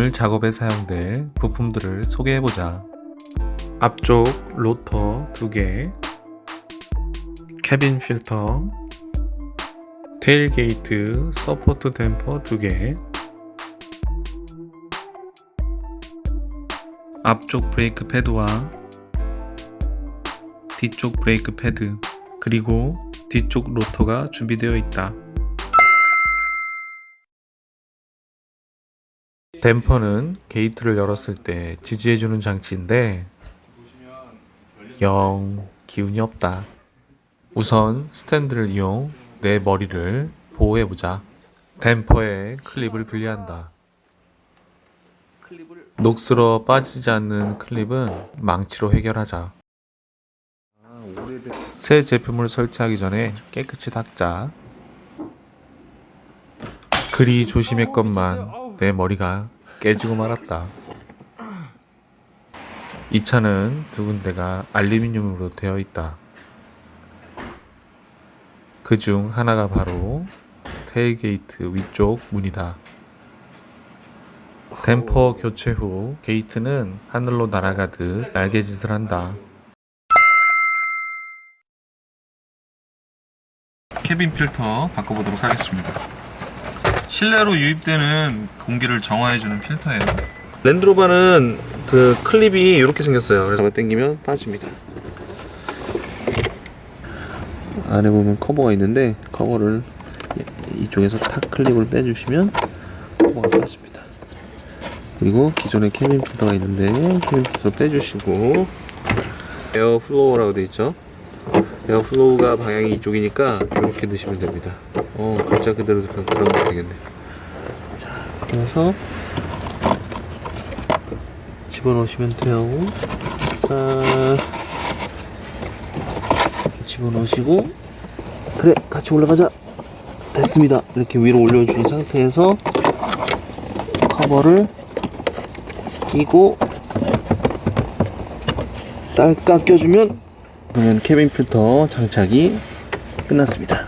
오늘 작업에 사용될 부품들을 소개해보자. 앞쪽 로터 2개, 캐빈 필터, 테일게이트 서포트 댐퍼 2개, 앞쪽 브레이크 패드와 뒤쪽 브레이크 패드, 그리고 뒤쪽 로터가 준비되어 있다. 댐퍼는 게이트를 열었을 때 지지해주는 장치인데 영 기운이 없다. 우선 스탠드를 이용 내 머리를 보호해보자. 댐퍼에 클립을 분리한다. 녹슬어 빠지지 않는 클립은 망치로 해결하자. 새 제품을 설치하기 전에 깨끗이 닦자. 그리 조심했건만 내 머리가 깨지고 말았다. 이 차는 두 군데가 알루미늄으로 되어 있다. 그중 하나가 바로 테일게이트 위쪽 문이다. 댐퍼 교체 후 게이트는 하늘로 날아가듯 날개짓을 한다. 캐빈 필터 바꿔보도록 하겠습니다. 실내로 유입되는 공기를 정화해주는 필터예요. 랜드로버는 그 클립이 이렇게 생겼어요. 그래서 당기면 빠집니다. 안에 보면 커버가 있는데 커버를 이쪽에서 탁 클립을 빼주시면 커버가 빠집니다. 그리고 기존에 캐빈 필터가 있는데 캐빈 필터 빼주시고 에어 플로우라고 되어 있죠. 에어 플로우가 방향이 이쪽이니까 이렇게 넣으시면 됩니다. 글자 그대로 들어가면 되겠네. 자, 이렇게 해서 집어넣으시면 돼요. 싹 집어넣으시고, 그래, 같이 올라가자. 됐습니다. 이렇게 위로 올려준 상태에서 커버를 끼고 딸깍 껴주면 그러면 캐빈 필터 장착이 끝났습니다.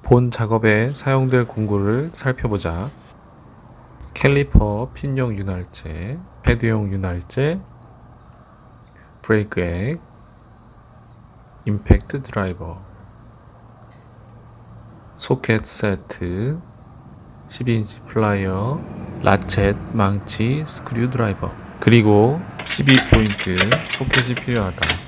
본 작업에 사용될 공구를 살펴보자. 캘리퍼 핀용 윤활제, 패드용 윤활제, 브레이크 액, 임팩트 드라이버, 소켓 세트, 12인치 플라이어, 라쳇, 망치, 스크류 드라이버, 그리고 12포인트 소켓이 필요하다.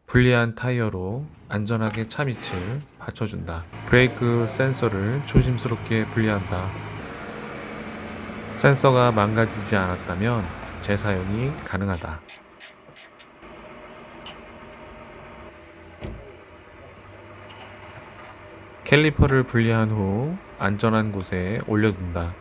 분리한 타이어로 안전하게 차 밑을 받쳐준다. 브레이크 센서를 조심스럽게 분리한다. 센서가 망가지지 않았다면 재사용이 가능하다. 캘리퍼를 분리한 후 안전한 곳에 올려둔다.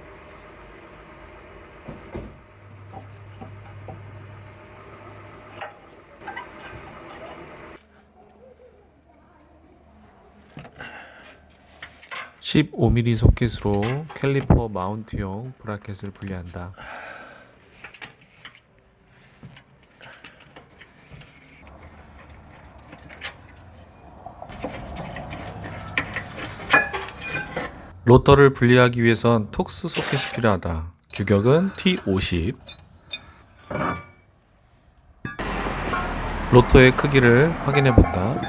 (15mm) 소켓으로 캘리퍼 마운트용 브라켓을 분리한다. 로터를 분리하기 위해선 톡스 소켓이 필요하다. 규격은 T50. 로터의 크기를 확인해 본다.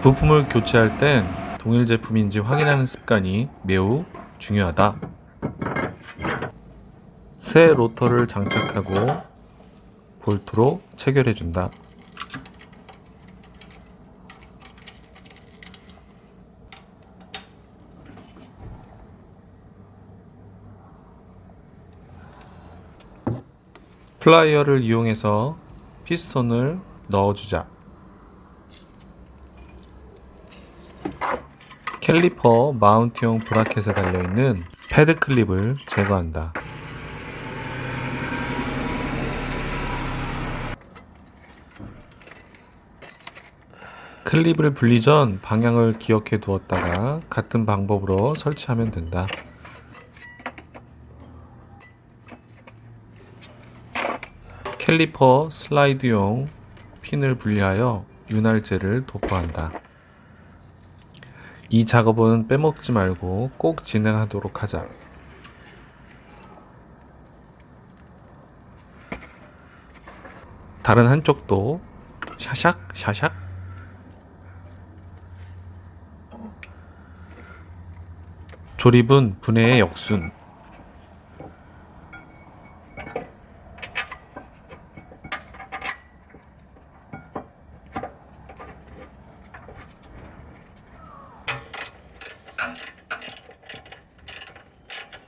부품을 교체할 땐 동일 제품인지 확인하는 습관이 매우 중요하다. 새 로터를 장착하고 볼트로 체결해 준다. 플라이어를 이용해서 피스톤을 넣어주자. 캘리퍼 마운트용 브라켓에 달려있는 패드 클립을 제거한다. 클립을 분리 전 방향을 기억해 두었다가 같은 방법으로 설치하면 된다. 캘리퍼 슬라이드용 핀을 분리하여 윤활제를 도포한다. 이 작업은 빼먹지 말고 꼭 진행하도록 하자. 다른 한쪽도 샤샥 샤샥. 조립은 분해의 역순.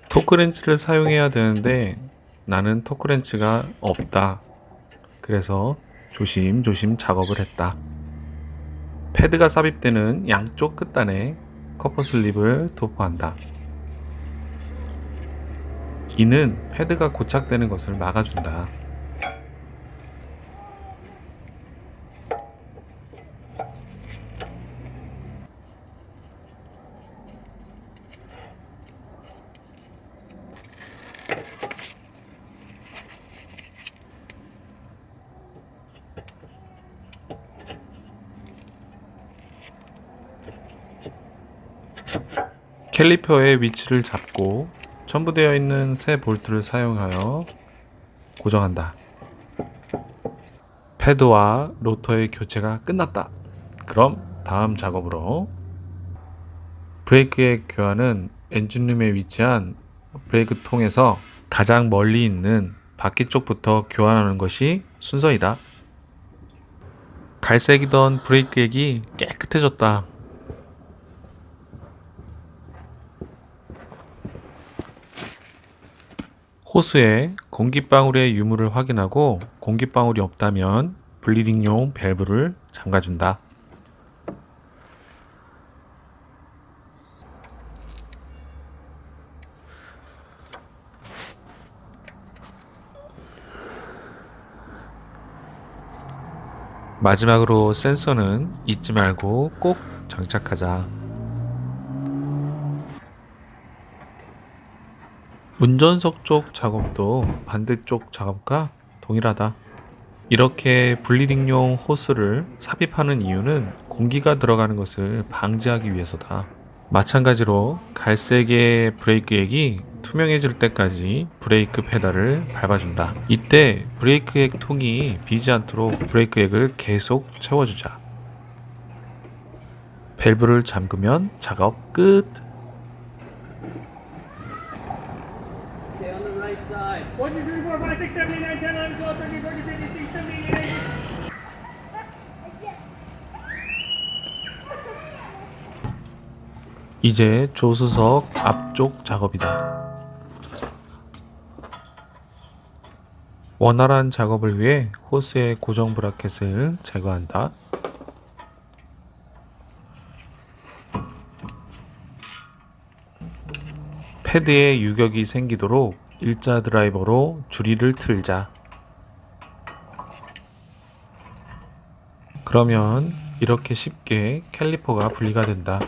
토크렌치를 사용해야 되는데 나는 토크렌치가 없다. 그래서 조심조심 작업을 했다. 패드가 삽입되는 양쪽 끝단에 커버 슬립을 도포한다. 이는 패드가 고착되는 것을 막아준다. 캘리퍼의 위치를 잡고 첨부되어 있는 새 볼트를 사용하여 고정한다. 패드와 로터의 교체가 끝났다. 그럼 다음 작업으로 브레이크의 교환은 엔진룸에 위치한 브레이크통에서 가장 멀리 있는 바퀴 쪽부터 교환하는 것이 순서이다. 갈색이던 브레이크액이 깨끗해졌다. 호스에 공기방울의 유무를 확인하고 공기방울이 없다면 블리딩용 밸브를 잠가준다. 마지막으로 센서는 잊지 말고 꼭 장착하자. 운전석 쪽 작업도 반대쪽 작업과 동일하다. 이렇게 블리딩용 호스를 삽입하는 이유는 공기가 들어가는 것을 방지하기 위해서다. 마찬가지로 갈색의 브레이크액이 투명해질 때까지 브레이크 페달을 밟아준다. 이때 브레이크액 통이 비지 않도록 브레이크액을 계속 채워주자. 밸브를 잠그면 작업 끝! Stay on the right side. 1, 2, 3, 4, 5, 6, 7, 8, 9, 10, 11, 12, 13, 14, 15, 16, 17, 18. 이제 조수석 앞쪽 작업이다. 원활한 작업을 위해 호스의 고정 브라켓을 제거한다. 패드에 유격이 생기도록 일자 드라이버로 줄이를 틀자. 그러면 이렇게 쉽게 캘리퍼가 분리가 된다.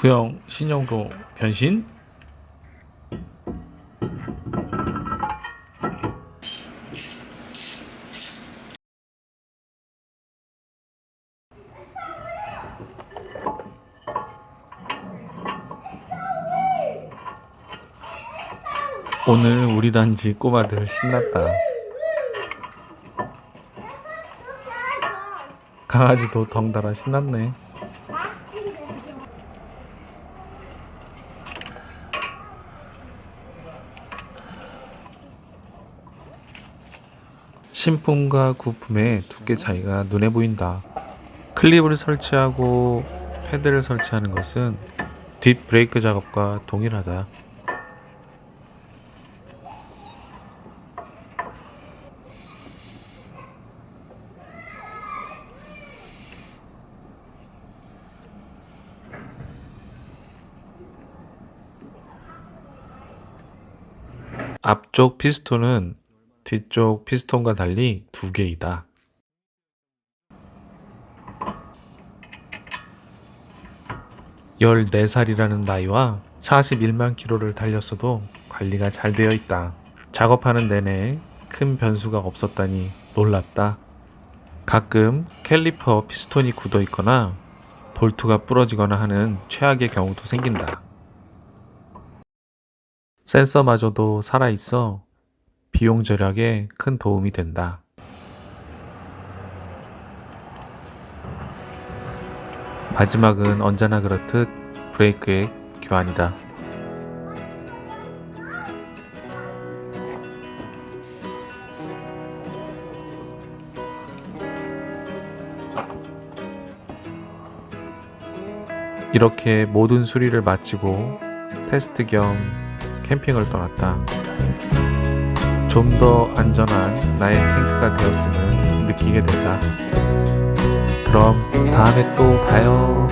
구형 신형도 변신. 오늘 우리 단지 꼬마들 신났다. 강아지도 덩달아 신났네. 신품과 구품의 두께 차이가 눈에 보인다. 클립을 설치하고 패드를 설치하는 것은 뒷 브레이크 작업과 동일하다. 앞쪽 피스톤은 뒤쪽 피스톤과 달리 두 개이다. (14살이라는) 나이와 41만 킬로를 달렸어도 관리가 잘 되어 있다. 작업하는 내내 큰 변수가 없었다니 놀랍다. 가끔 캘리퍼 피스톤이 굳어 있거나 볼트가 부러지거나 하는 최악의 경우도 생긴다. 센서마저도 살아있어 비용 절약에 큰 도움이 된다. 마지막은 언제나 그렇듯 브레이크의 교환이다. 이렇게 모든 수리를 마치고 테스트 겸 캠핑을 떠났다. 좀 더 안전한 나의 탱크가 되었음을 느끼게 된다. 그럼 다음에 또 봐요.